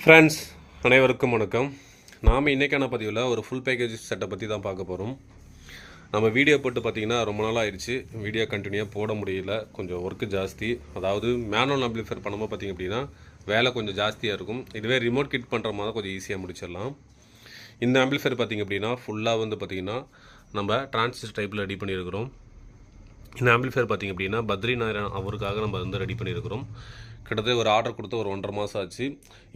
Friends அனைவருக்கும் வணக்கம். நாம் இன்றைக்கான பதிவில் ஒரு ஃபுல் பேக்கேஜ் செட்டை பற்றி தான் பார்க்க போகிறோம். நம்ம வீடியோ போட்டு பார்த்திங்கன்னா ரொம்ப நாள் ஆயிடுச்சு. வீடியோ கண்டினியூவாக போட முடியல, கொஞ்சம் ஒர்க்கு ஜாஸ்தி. அதாவது மேனுவல் ஆம்பிளிஃபையர் பண்ணும்போது பார்த்திங்க அப்படின்னா வேலை கொஞ்சம் ஜாஸ்தியாக இருக்கும். இதுவே ரிமோட் கிட் பண்ணுற மாதிரி கொஞ்சம் ஈஸியாக முடிச்சிடலாம். இந்த ஆம்பிளிஃபையர் பார்த்திங்க அப்படின்னா ஃபுல்லாக வந்து பார்த்திங்கன்னா நம்ம டிரான்சிஸ்டர் டைப்பில் ரெடி பண்ணியிருக்கிறோம். இந்த ஆம்பிளிஃபையர் பார்த்திங்க அப்படின்னா பத்ரிநாராயண் அவருக்காக நம்ம வந்து ரெடி பண்ணியிருக்கிறோம். கிட்டத்தட்ட ஒரு ஆர்டர் கொடுத்து ஒரு 1.5 மாதம் ஆச்சு.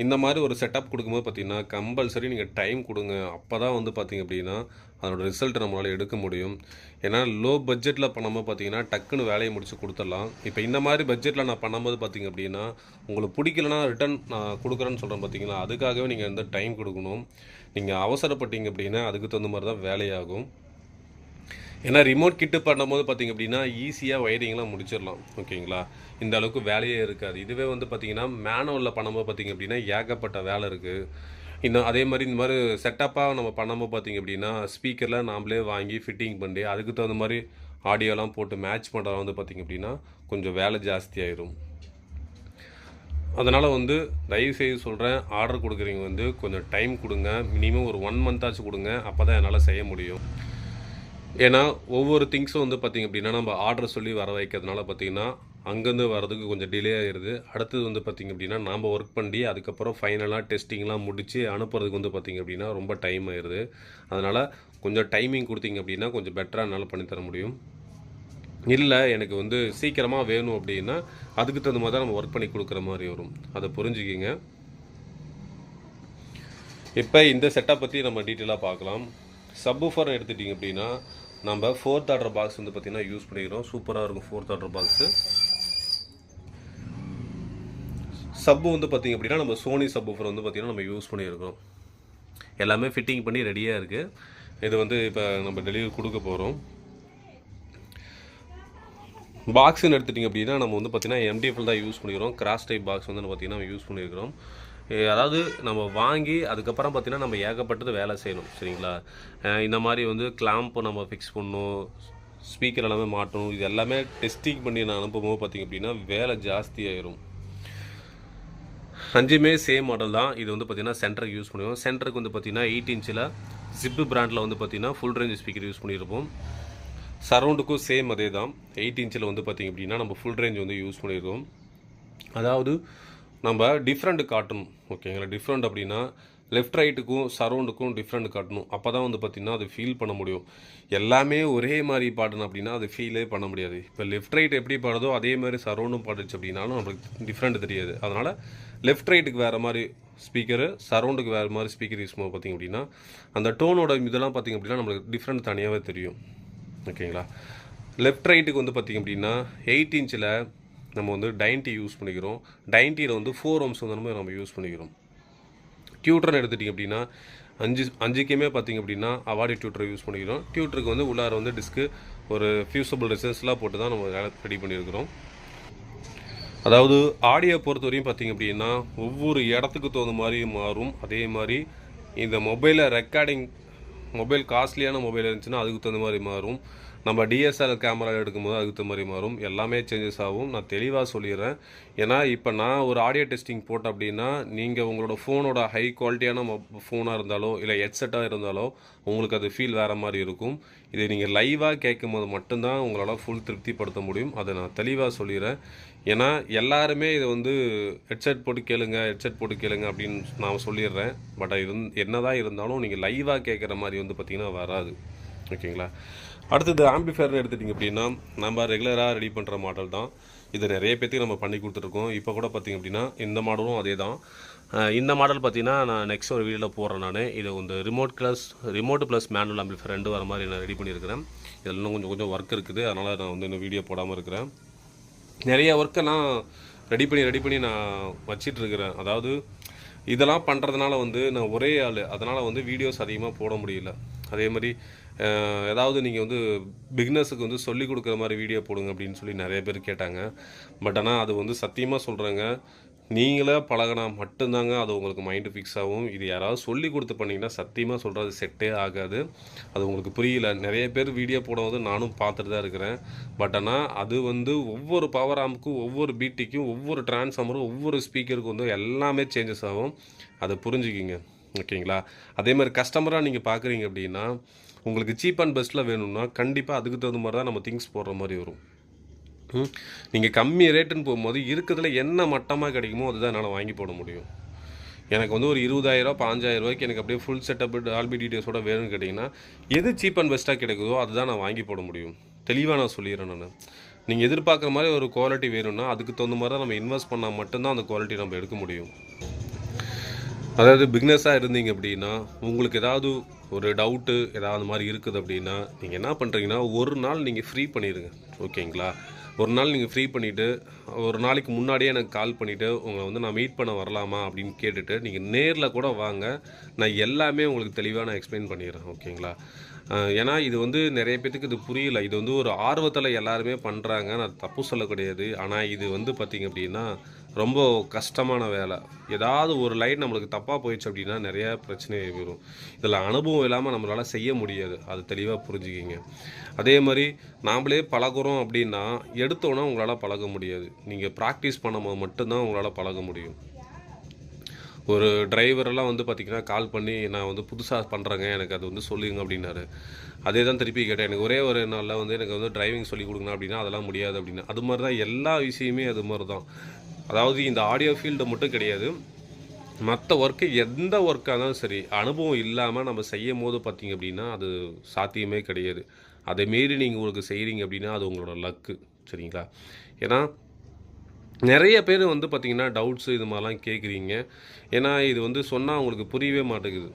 இந்த மாதிரி ஒரு செட்டப் கொடுக்கும்போது பார்த்திங்கன்னா கம்பல்சரி நீங்கள் டைம் கொடுங்க. அப்போ தான் வந்து பார்த்திங்க அப்படின்னா அதனோட ரிசல்ட் நம்மளால் எடுக்க முடியும். ஏன்னா லோ பட்ஜெட்டில் பண்ணும்போது பார்த்திங்கன்னா டக்குன்னு வேலையை முடித்து கொடுத்துடலாம். இப்போ இந்த மாதிரி பட்ஜெட்டில் நான் பண்ணும்போது பார்த்திங்க அப்படின்னா உங்களுக்கு பிடிக்கலனா ரிட்டன் நான் கொடுக்குறேன்னு சொல்கிறேன் பார்த்திங்களா, அதுக்காகவே நீங்கள் வந்து டைம் கொடுக்கணும். நீங்கள் அவசரப்பட்டீங்க அப்படின்னா அதுக்கு தகுந்த மாதிரி தான் வேலையாகும். ஏன்னா ரிமோட் கிட்டு பண்ணும்போது பார்த்திங்க அப்படின்னா ஈஸியாக ஒயரிங்லாம் முடிச்சிடலாம். ஓகேங்களா, இந்த அளவுக்கு வேலையே இருக்காது. இதுவே வந்து பார்த்திங்கன்னா மேனுவலில் பண்ணும்போது பார்த்திங்க அப்படின்னா ஏகப்பட்ட வேலை இருக்குது. இன்னும் அதே மாதிரி இந்த மாதிரி செட்டப்பாக நம்ம பண்ணும்போது பார்த்திங்க அப்படின்னா ஸ்பீக்கரில் நாம்ளே வாங்கி ஃபிட்டிங் பண்ணி அதுக்கு தகுந்த மாதிரி ஆடியோலாம் போட்டு மேட்ச் பண்ணுறது வந்து பார்த்திங்க அப்படின்னா கொஞ்சம் வேலை ஜாஸ்தியாயிரும். அதனால் வந்து தயவுசெய்து சொல்கிறேன், ஆர்டர் கொடுக்குறீங்க வந்து கொஞ்சம் டைம் கொடுங்க. மினிமம் ஒரு 1 மந்த்தாச்சும் கொடுங்க. அப்போ தான் என்னால் செய்ய முடியும். ஏன்னா ஒவ்வொரு திங்ஸும் வந்து பார்த்திங்க அப்படின்னா நம்ம ஆர்டர் சொல்லி வர வைக்கிறதுனால பார்த்திங்கன்னா அங்கேருந்து வரதுக்கு கொஞ்சம் டிலே ஆகிடுது. அடுத்தது வந்து பார்த்திங்க அப்படின்னா நாம் ஒர்க் பண்ணி அதுக்கப்புறம் ஃபைனலாக டெஸ்டிங்லாம் முடித்து அனுப்புறதுக்கு வந்து பார்த்திங்க அப்படின்னா ரொம்ப டைம் ஆயிடுது. அதனால் கொஞ்சம் டைமிங் கொடுத்தீங்க அப்படின்னா கொஞ்சம் பெட்டராக என்னால் பண்ணித்தர முடியும். இல்லை எனக்கு வந்து சீக்கிரமாக வேணும் அப்படின்னா அதுக்கு தகுந்த மாதிரி தான் நம்ம ஒர்க் பண்ணி கொடுக்குற மாதிரி வரும். அதை புரிஞ்சுக்கிங்க. இப்போ இந்த செட்டப் பற்றி நம்ம டீட்டெயிலாக பார்க்கலாம். சப்வூஃபர் எடுத்துட்டிங்க அப்படின்னா நம்ம 4th ஆர்டர் பாக்ஸ் வந்து பார்த்திங்கன்னா யூஸ் பண்ணிக்கிறோம். சூப்பராக இருக்கும் 4th ஆர்டர் பாக்ஸு. சப்பு வந்து பார்த்திங்க அப்படின்னா நம்ம சோனி சப்வூஃபர் வந்து பார்த்திங்கன்னா நம்ம யூஸ் பண்ணியிருக்கிறோம். எல்லாமே ஃபிட்டிங் பண்ணி ரெடியாக இருக்குது. இது வந்து இப்போ நம்ம டெலிவரி கொடுக்க போகிறோம். பாக்ஸுன்னு எடுத்துட்டிங்க அப்படின்னா நம்ம வந்து பார்த்திங்கன்னா MDF தான் யூஸ் பண்ணிக்கிறோம். கிராஸ் டைப் பாக்ஸ் வந்து பார்த்திங்கன்னா நம்ம யூஸ் பண்ணியிருக்கிறோம். அதாவது நம்ம வாங்கி அதுக்கப்புறம் பார்த்திங்கன்னா நம்ம ஏகப்பட்டது வேலை செய்யணும். சரிங்களா, இந்த மாதிரி வந்து கிளாம்பு நம்ம ஃபிக்ஸ் பண்ணணும், ஸ்பீக்கர் எல்லாமே மாட்டணும். இது எல்லாமே டெஸ்டிங் பண்ணி நான் அனுப்பும்போது பார்த்திங்க அப்படின்னா வேலை ஜாஸ்தியாயிரும். 5மே சேம் மாடல் தான். இது வந்து பார்த்திங்கன்னா சென்டருக்கு யூஸ் பண்ணுவோம். சென்டருக்கு வந்து பார்த்திங்கன்னா 8 இன்ச்சில் ஜிப்பு பிராண்டில் வந்து பார்த்திங்கன்னா ஃபுல் ரேஞ்ச் ஸ்பீக்கர் யூஸ் பண்ணியிருப்போம். சரௌண்டுக்கும் சேம் அதே தான். 8 இன்ச்சில் வந்து பார்த்திங்க அப்படின்னா நம்ம ஃபுல் ரேஞ்ச் வந்து யூஸ் பண்ணியிருக்கோம். அதாவது நம்ம டிஃப்ரெண்ட் காட்டணும். ஓகேங்களா, டிஃப்ரெண்ட் அப்படின்னா லெஃப்ட் ரைட்டுக்கும் சரௌண்டுக்கும் டிஃப்ரெண்ட் காட்டணும். அப்போ தான் வந்து பார்த்திங்கன்னா அது ஃபீல் பண்ண முடியும். எல்லாமே ஒரே மாதிரி பாடணும் அப்படின்னா அது ஃபீலே பண்ண முடியாது. இப்போ லெஃப்ட் ரைட் எப்படி பாடுதோ அதே மாதிரி சரௌண்டும் பாடுச்சு அப்படின்னாலும் நம்மளுக்கு டிஃப்ரெண்ட் தெரியாது. அதனால் லெஃப்ட் ரைட்டுக்கு வேறு மாதிரி ஸ்பீக்கரு, சரௌண்டுக்கு வேறு மாதிரி ஸ்பீக்கர் யூஸ் பண்ணுவோம். பார்த்திங்க அப்படின்னா அந்த டோனோட இதெல்லாம் பார்த்திங்க அப்படின்னா நம்மளுக்கு டிஃப்ரெண்ட் தனியாகவே தெரியும். ஓகேங்களா, லெஃப்ட் ரைட்டுக்கு வந்து பார்த்திங்க அப்படின்னா 8 இன்ச்சில் நம்ம வந்து டைன்டி யூஸ் பண்ணிக்கிறோம். டைன்ட்டியில் வந்து 4 ohms வந்து நம்ம யூஸ் பண்ணிக்கிறோம். டியூட்டர்னு எடுத்துட்டிங்க அப்படின்னா 5க்குமே பார்த்திங்க அப்படின்னா அவார்டி டியூட்டர் யூஸ் பண்ணிக்கிறோம். டியூட்டருக்கு வந்து உள்ளார வந்து டிஸ்க்கு ஒரு ஃபியூசபிள் ரெசன்ஸ்லாம் போட்டு தான் நம்ம ரெடி பண்ணியிருக்கிறோம். அதாவது ஆடியோ பொறுத்த வரையும் பார்த்திங்க அப்படின்னா ஒவ்வொரு இடத்துக்கு தகுந்த மாதிரி மாறும். அதே மாதிரி இந்த மொபைலில் ரெக்கார்டிங் மொபைல் காஸ்ட்லியான மொபைல் இருந்துச்சுன்னா அதுக்கு தகுந்த மாதிரி மாறும். நம்ம DSLR கேமரா எடுக்கும்போது அதுக்கு தகுந்த மாதிரி மாறும். எல்லாமே சேஞ்சஸ் ஆகும். நான் தெளிவாக சொல்லிடுறேன். ஏன்னா இப்போ நான் ஒரு ஆடியோ டெஸ்டிங் போட்டேன் அப்படின்னா நீங்கள் உங்களோட ஃபோனோட ஹை குவாலிட்டியான ஃபோனாக இருந்தாலோ இல்லை ஹெட்செட்டாக இருந்தாலோ உங்களுக்கு அது ஃபீல் வேறு மாதிரி இருக்கும். இதை நீங்கள் லைவாக கேட்கும் போது மட்டும்தான் உங்களால் ஃபுல் திருப்திப்படுத்த முடியும். அதை நான் தெளிவாக சொல்லிடுறேன். ஏன்னா எல்லாருமே இதை வந்து ஹெட்செட் போட்டு கேளுங்க அப்படின்னு நான் சொல்லிடுறேன். பட் என்ன தான் இருந்தாலும் நீங்கள் லைவாக கேட்குற மாதிரி வந்து பார்த்திங்கன்னா வராது. ஓகேங்களா, அடுத்தது ஆம்பிளிஃபையர்னு எடுத்துட்டிங்க அப்படின்னா நம்ம ரெகுலராக ரெடி பண்ணுற மாடல் தான். இது நிறைய பேர்த்துக்கு நம்ம பண்ணி கொடுத்துருக்கோம். இப்போ கூட பார்த்திங்க அப்படின்னா இந்த மாடலும் அதே தான். இந்த மாடல் பார்த்திங்கன்னா நான் நெக்ஸ்ட் ஒரு வீடியோவில் போடுறேன். நான் இது வந்து ரிமோட் ப்ளஸ் மேனுவல் ஆம்பிளிஃபையர் 2 வர மாதிரி நான் ரெடி பண்ணியிருக்கிறேன். இதில் இன்னும் கொஞ்சம் ஒர்க் இருக்குது. அதனால் நான் வந்து இன்னும் வீடியோ போடாமல் இருக்கிறேன். நிறைய ஒர்க்கெல்லாம் ரெடி பண்ணி நான் வச்சிட்ருக்கிறேன். அதாவது இதெல்லாம் பண்ணுறதுனால வந்து நான் ஒரே ஆள், அதனால் வந்து வீடியோஸ் அதிகமாக போட முடியல. அதே மாதிரி ஏதாவது நீங்கள் வந்து பிகினர்ஸுக்கு வந்து சொல்லிக் கொடுக்குற மாதிரி வீடியோ போடுங்க அப்படின்னு சொல்லி நிறைய பேர் கேட்டாங்க. பட் ஆனால் அது வந்து சத்தியமாக சொல்கிறேங்க, நீங்களே பழகினா மட்டும்தாங்க அது உங்களுக்கு மைண்டு ஃபிக்ஸ் ஆகும். இது யாராவது சொல்லி கொடுத்து பண்ணிங்கன்னா சத்தியமாக சொல்கிறது செட்டே ஆகாது. அது உங்களுக்கு புரியல. நிறைய பேர் வீடியோ போடும்போது நானும் பார்த்துட்டு தான் இருக்கிறேன். பட் ஆனால் அது வந்து ஒவ்வொரு பவர் ஆம்புக்கும், ஒவ்வொரு பீட்டிக்கும், ஒவ்வொரு டிரான்ஸ்ஃபார்மரும், ஒவ்வொரு ஸ்பீக்கருக்கும் வந்து எல்லாமே சேஞ்சஸ் ஆகும். அதை புரிஞ்சுக்கிங்க. ஓகேங்களா? அதே மாதிரி கஸ்டமராக நீங்கள் பார்க்குறீங்க அப்படின்னா, உங்களுக்கு சீப் அண்ட் பெஸ்ட்டில் வேணும்னா கண்டிப்பாக அதுக்கு தகுந்த மாதிரி தான் நம்ம திங்ஸ் போடுற மாதிரி வரும். நீங்கள் கம்மி ரேட்டுன்னு போகும்போது இருக்கிறதுல என்ன மட்டமாக கிடைக்குமோ அதுதான் என்னால் வாங்கி போட முடியும். எனக்கு வந்து ஒரு 20,000 15,000 எனக்கு அப்படியே ஃபுல் செட்டப் டால்பி டீடைல்ஸோட வேணும்னு கேட்டிங்கன்னா எது சீப் அண்ட் பெஸ்ட்டாக கிடைக்குதோ அதுதான் நான் வாங்கி போட முடியும். தெளிவாக நான் சொல்லிடுறேன் நான். நீங்கள் எதிர்பார்க்குற மாதிரி ஒரு குவாலிட்டி வேணும்னா அதுக்கு தகுந்த மாதிரி தான் நம்ம இன்வெஸ்ட் பண்ணால் மட்டும்தான் அந்த குவாலிட்டி நம்ம எடுக்க முடியும். அதாவது பிக்னஸாக இருந்தீங்க அப்படின்னா உங்களுக்கு ஏதாவது ஒரு டவுட்டு ஏதாவது மாதிரி இருக்குது அப்படின்னா நீங்கள் என்ன பண்ணுறீங்கன்னா ஒரு நாள் நீங்கள் ஃப்ரீ பண்ணிடுங்க. ஓகேங்களா? ஒரு நாள் நீங்கள் ஃப்ரீ பண்ணிவிட்டு ஒரு நாளைக்கு முன்னாடியே எனக்கு கால் பண்ணிவிட்டு உங்களை வந்து நான் மீட் பண்ண வரலாமா அப்படின்னு கேட்டுட்டு நீங்கள் நேரில் கூட வாங்க. நான் எல்லாமே உங்களுக்கு தெளிவாக நான் எக்ஸ்பிளைன் பண்ணிடுறேன். ஓகேங்களா? ஏன்னா இது வந்து நிறைய பேத்துக்கு இது புரியல. இது வந்து ஒரு ஆர்வத்தில் எல்லாருமே பண்ணுறாங்க. நான் தப்பு சொல்ல கிடையாது. ஆனால் இது வந்து பார்த்திங்க அப்படின்னா ரொம்ப கஷ்டமான வேலை. ஏதாவது ஒரு லைன் நம்மளுக்கு தப்பாக போயிடுச்சு அப்படின்னா நிறையா பிரச்சனை வரும். இதில் அனுபவம் இல்லாமல் நம்மளால் செய்ய முடியாது. அது தெளிவாக புரிஞ்சுக்கிங்க. அதே மாதிரி நாம்ளே பழகுறோம் அப்படின்னா எடுத்தோன்னா உங்களால் பழக முடியாது. நீங்கள் ப்ராக்டிஸ் பண்ணும்போது மட்டும்தான் உங்களால் பழக முடியும். ஒரு டிரைவரெல்லாம் வந்து பார்த்திங்கன்னா கால் பண்ணி நான் வந்து புதுசாக பண்ணுறேங்க எனக்கு அது வந்து சொல்லுங்க அப்படின்னாரு. அதே தான் திருப்பி கேட்டேன். எனக்கு ஒரே ஒரு நாளில் வந்து எனக்கு வந்து டிரைவிங் சொல்லி கொடுங்க அப்படின்னா அதெல்லாம் முடியாது அப்படின்னு. அது மாதிரி தான் எல்லா விஷயமே அது மாதிரி தான். அதாவது இந்த ஆடியோ ஃபீல்டு மட்டும் கிடையாது, மற்ற ஒர்க்கு எந்த ஒர்க்காக இருந்தாலும் சரி அனுபவம் இல்லாமல் நம்ம செய்யும் போது பார்த்திங்க அப்படின்னா அது சாத்தியமே கிடையாது. அதை மீறி நீங்கள் உங்களுக்கு செய்கிறீங்க அப்படின்னா அது உங்களோட லக்கு. சரிங்களா? ஏன்னா நிறைய பேர் வந்து பார்த்திங்கன்னா டவுட்ஸு இது மாதிரிலாம் கேட்குறீங்க. ஏன்னா இது வந்து சொன்னால் உங்களுக்கு புரியவே மாட்டேங்குது.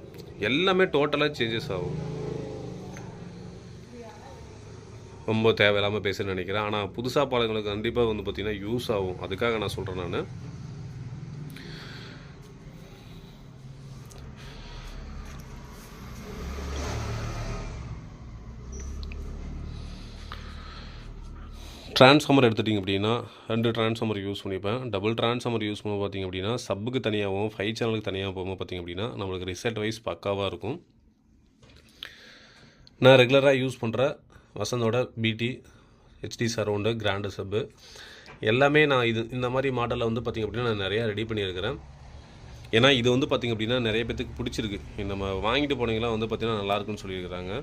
எல்லாமே டோட்டலாக சேஞ்சஸ் ஆகும். ரொம்ப தேவையில்லாமல் பேசுன்னு நினைக்கிறேன். ஆனால் புதுசாக பாலங்களுக்கு கண்டிப்பாக வந்து பார்த்திங்கன்னா யூஸ் ஆகும். அதுக்காக நான் சொல்கிறேன் நான். ட்ரான்ஸ்ஃபார்மர் எடுத்துட்டிங்க அப்படின்னா 2 ட்ரான்ஸ்ஃபார்மர் யூஸ் பண்ணிப்பேன். டபுள் ட்ரான்ஸ்ஃபார்மர் யூஸ் பண்ணும்போது பார்த்திங்க அப்படின்னா சப்புக்கு தனியாகவும் 5 சேனலுக்கு தனியாக போகும்போது பார்த்திங்க அப்படின்னா நம்மளுக்கு ரிசல்ட் வைஸ் பக்காவாக இருக்கும். நான் ரெகுலராக யூஸ் பண்ணுற வசந்தோட பிடி ஹெச்டி சரவுண்டு கிராண்டு சப்பு எல்லாமே நான் இந்த மாதிரி மாடலில் வந்து பார்த்திங்க அப்படின்னா நான் நிறையா ரெடி பண்ணியிருக்கிறேன். ஏன்னா இது வந்து பார்த்திங்க அப்படின்னா நிறைய பேத்துக்கு பிடிச்சிருக்கு. நம்ம வாங்கிட்டு போனீங்களாம் வந்து பார்த்திங்கன்னா நல்லாயிருக்குன்னு சொல்லியிருக்கிறாங்க.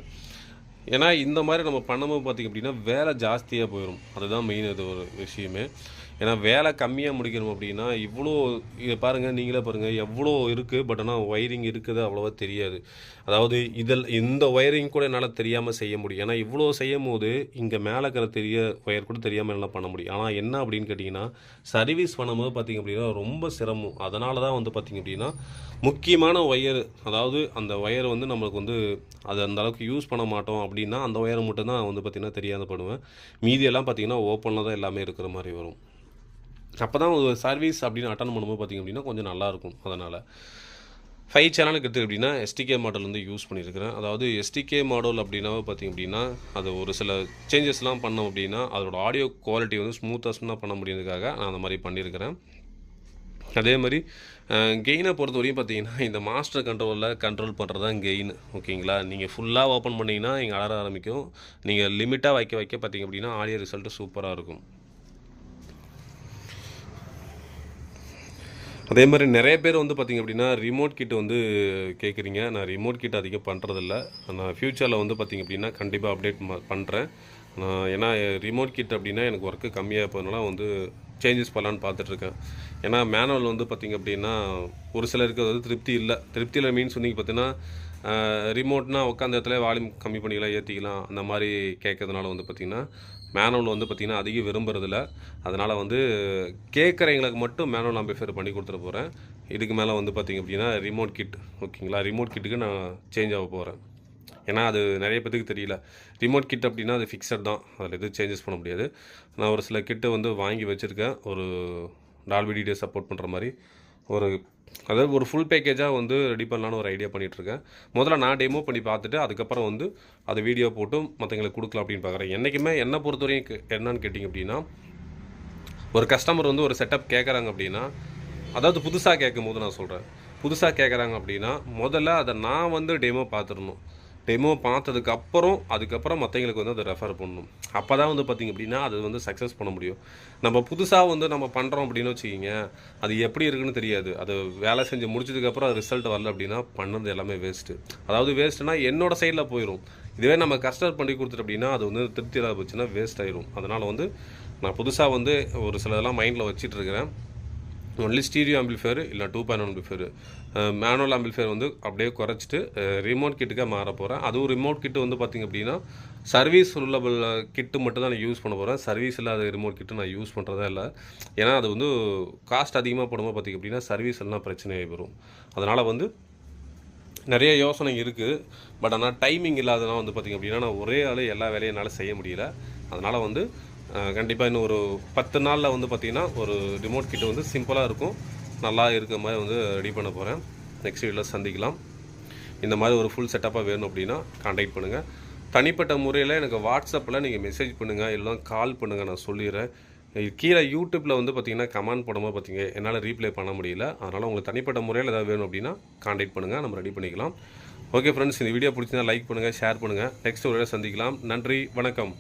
ஏன்னா இந்த மாதிரி நம்ம பண்ணும்போது பார்த்திங்க அப்படின்னா வேலை ஜாஸ்தியாக போயிடும். அதுதான் மெயின் இது ஒரு விஷயமே. ஏன்னா வேலை கம்மியாக முடிக்கணும் அப்படின்னா இவ்வளோ இதை பாருங்கள், நீங்களே பாருங்கள் எவ்வளோ இருக்குது. பட் ஆனால் ஒயரிங் இருக்குது அவ்வளோவா தெரியாது. அதாவது இந்த ஒயரிங் கூட என்னால் தெரியாமல் செய்ய முடியும். ஏன்னா இவ்வளோ செய்யும் போது இங்கே மேலே இருக்கிற ஒயர் கூட தெரியாமல் என்னால் பண்ண முடியும். ஆனால் என்ன அப்படின்னு கேட்டிங்கன்னா சர்வீஸ் பண்ணும்போது பார்த்திங்க அப்படின்னா ரொம்ப சிரமம். அதனால தான் வந்து பார்த்திங்க அப்படின்னா முக்கியமான ஒயர், அதாவது அந்த ஒயர் வந்து நம்மளுக்கு வந்து அது அந்த அளவுக்கு யூஸ் பண்ண மாட்டோம் அப்படின்னா அந்த ஒயரை மட்டும் தான் வந்து பார்த்திங்கன்னா தெரியாத பண்ணுவேன். மீதியெல்லாம் பார்த்திங்கன்னா ஓப்பனில் தான் எல்லாமே இருக்கிற மாதிரி வரும். அப்போ தான் ஒரு சர்வீஸ் அப்படின்னு அட்டன் பண்ணும்போது பார்த்திங்க அப்படின்னா கொஞ்சம் நல்லாயிருக்கும். அதனால் 5 சேனலுக்கு எடுத்து அப்படின்னா எஸ்டிகே மாடல் வந்து யூஸ் பண்ணியிருக்கிறேன். அதாவது எஸ்டிகே மாடல் அப்படின்னாவே பார்த்திங்க அப்படின்னா அது ஒரு சில சேஞ்சஸ்லாம் பண்ணோம் அப்படின்னா அதோட ஆடியோ குவாலிட்டி வந்து ஸ்மூத்தாக பண்ண முடியுறதுக்காக நான் அந்த மாதிரி பண்ணியிருக்கிறேன். அதே மாதிரி கெயினை பொறுத்த வரையும் பார்த்திங்கன்னா இந்த மாஸ்டர் கண்ட்ரோலில் கண்ட்ரோல் பண்ணுறது தான் கெயின். ஓகேங்களா? நீங்கள் ஃபுல்லாக ஓப்பன் பண்ணிங்கன்னா இங்கே அலற ஆரம்பிக்கும். நீங்கள் லிமிட்டாக வைக்க பார்த்திங்க அப்படின்னா ஆடியோ ரிசல்ட்டு சூப்பராக இருக்கும். அதே மாதிரி நிறைய பேர் வந்து பார்த்திங்க அப்படின்னா ரிமோட் கிட் வந்து கேட்குறீங்க. நான் ரிமோட் கிட் அதிகம் பண்ணுறதில்ல. நான் ஃப்யூச்சரில் வந்து பார்த்திங்க அப்படின்னா கண்டிப்பாக அப்டேட் பண்ணுறேன். ஏன்னா ரிமோட் கிட் அப்படின்னா எனக்கு ஒர்க்கு கம்மியாக போகிறதுனால வந்து சேஞ்சஸ் பண்ணலான்னு பார்த்துட்ருக்கேன். ஏன்னா மேனுவல் வந்து பார்த்திங்க அப்படின்னா ஒரு சிலருக்கு வந்து திருப்தியில் மீன்ஸ் வந்து பார்த்தீங்கன்னா ரிமோட்னால் உட்காந்த இடத்துல வால்யூம் கம்மி பண்ணிக்கலாம், ஏற்றிக்கலாம், அந்த மாதிரி கேட்கறதுனால வந்து பார்த்திங்கன்னா மேனுவல் வந்து பார்த்திங்கன்னா அதிகம் விரும்புறதில்ல. அதனால் வந்து கேட்குறவங்களுக்கு மட்டும் மேனுவல் ஆம்பிளிஃபையர் பண்ணி கொடுத்துட போகிறேன். இதுக்கு மேலே வந்து பார்த்திங்க அப்படின்னா ரிமோட் கிட். ஓகேங்களா? ரிமோட் கிட்டுக்கு நான் சேஞ்ச் ஆக போகிறேன். ஏன்னா அது நிறைய பேத்துக்கு தெரியல. ரிமோட் கிட் அப்படின்னா அது ஃபிக்ஸட் தான், அதில் எதுவும் சேஞ்சஸ் பண்ண முடியாது. நான் ஒரு சில கிட்டு வந்து வாங்கி வச்சுருக்கேன். ஒரு டால்பி டிடிஎஸ் சப்போர்ட் பண்ணுற மாதிரி அதாவது ஒரு ஃபுல் பேக்கேஜாக வந்து ரெடி பண்ணலான்னு ஒரு ஐடியா பண்ணிகிட்ருக்கேன். முதல்ல நான் டெமோ பண்ணி பார்த்துட்டு அதுக்கப்புறம் வந்து அதை வீடியோ போட்டு மற்றவங்களுக்கு கொடுக்கலாம் அப்படின்னு பார்க்குறேன். என்றைக்குமே என்னை பொறுத்தவரையும் என்னன்னு கேட்டிங்க அப்படின்னா ஒரு கஸ்டமர் வந்து ஒரு செட்டப் கேட்குறாங்க அப்படின்னா அதாவது புதுசாக கேட்கும்போது நான் சொல்கிறேன். புதுசாக கேட்குறாங்க அப்படின்னா, முதல்ல அத நான் வந்து டெமோ பார்த்துறணும். டெமோ பார்த்ததுக்கப்புறம், அதுக்கப்புறம் மத்தவங்களுக்கு வந்து அத ரெஃபர் பண்ணணும். அப்ப தான் வந்து பார்த்தீங்க அப்படின்னா, அது வந்து சக்ஸஸ் பண்ண முடியும். நம்ம புதுசா வந்து நம்ம பண்ணுறோம் அப்படின்னு வச்சுக்கங்க, அது எப்படி இருக்குன்னு தெரியாது. அது வேலை செஞ்சு முடிச்சதுக்கப்புறம் அது ரிசல்ட் வரல அப்படின்னா, பண்ணது எல்லாமே வேஸ்ட்டு. அதாவது வேஸ்ட்டுனா என்னோட சைட்ல போயிரும். இதுவே நம்ம கஸ்டமர் பண்ணி கொடுத்துட்டு அப்படின்னா, அது வந்து திருப்தி இல்லாம போச்சுன்னா வேஸ்ட் ஆயிரும். அதனால வந்து நான் புதுசா வந்து ஒரு சிலதெல்லாம் மைண்ட்ல வச்சுட்டு இருக்கிறேன். ஒன்லி ஸ்டீரியோ ஆம்பிளிஃபையர் இல்லை 2.1 ஆம்பிளிஃபையர். மேனுவல் ஆம்பிளிஃபையர் வந்து அப்படியே குறைச்சிட்டு ரிமோட் கிட்டுக்காக மாற போகிறேன். அதுவும் ரிமோட் கிட்டு வந்து பார்த்திங்க அப்படின்னா சர்வீஸ் உள்ளபிள் கிட்டு மட்டும் தான் நான் யூஸ் பண்ண போகிறேன். சர்வீஸ் இல்லாத ரிமோட் கிட்டு நான் யூஸ் பண்ணுறதே இல்லை. ஏன்னா அது வந்து காஸ்ட் அதிகமாக போடும்போது பார்த்திங்க அப்படின்னா சர்வீஸ் எல்லாம் பிரச்சனையாகி வரும். அதனால் வந்து நிறைய யோசனை இருக்குது. பட் ஆனால் டைமிங் இல்லாதனா வந்து பார்த்திங்க அப்படின்னா நான் ஒரே ஆள் எல்லா வேலையும் என்னால் செய்ய முடியல. அதனால் வந்து கண்டிப்பாக இன்னும் ஒரு 10 நாளில் வந்து பார்த்திங்கன்னா ஒரு ரிமோட் கிட்ட வந்து சிம்பிளாக இருக்கும், நல்லா இருக்கிற மாதிரி வந்து ரெடி பண்ண போகிறேன். நெக்ஸ்ட் வீடியோவில் சந்திக்கலாம். இந்த மாதிரி ஒரு ஃபுல் செட்டப்பாக வேணும் அப்படின்னா கான்டாக்ட் பண்ணுங்கள். தனிப்பட்ட முறையில் எனக்கு வாட்ஸ்அப்பில் நீங்கள் மெசேஜ் பண்ணுங்கள், இல்லை கால் பண்ணுங்கள், நான் சொல்லிடுறேன். கீழே யூடியூப்பில் வந்து பார்த்திங்கன்னா கமெண்ட் போடும்போது பார்த்திங்க என்னால் ரீப்ளை பண்ண முடியல. அதனால் உங்களுக்கு தனிப்பட்ட முறையில் ஏதாவது வேணும் அப்படின்னா கான்டாக்ட் பண்ணுங்கள், நம்ம ரெடி பண்ணிக்கலாம். ஓகே ஃப்ரெண்ட்ஸ், இந்த வீடியோ பிடிச்சிருந்தா லைக் பண்ணுங்கள், ஷேர் பண்ணுங்கள். நெக்ஸ்ட் ஒரு சந்திக்கலாம். நன்றி, வணக்கம்.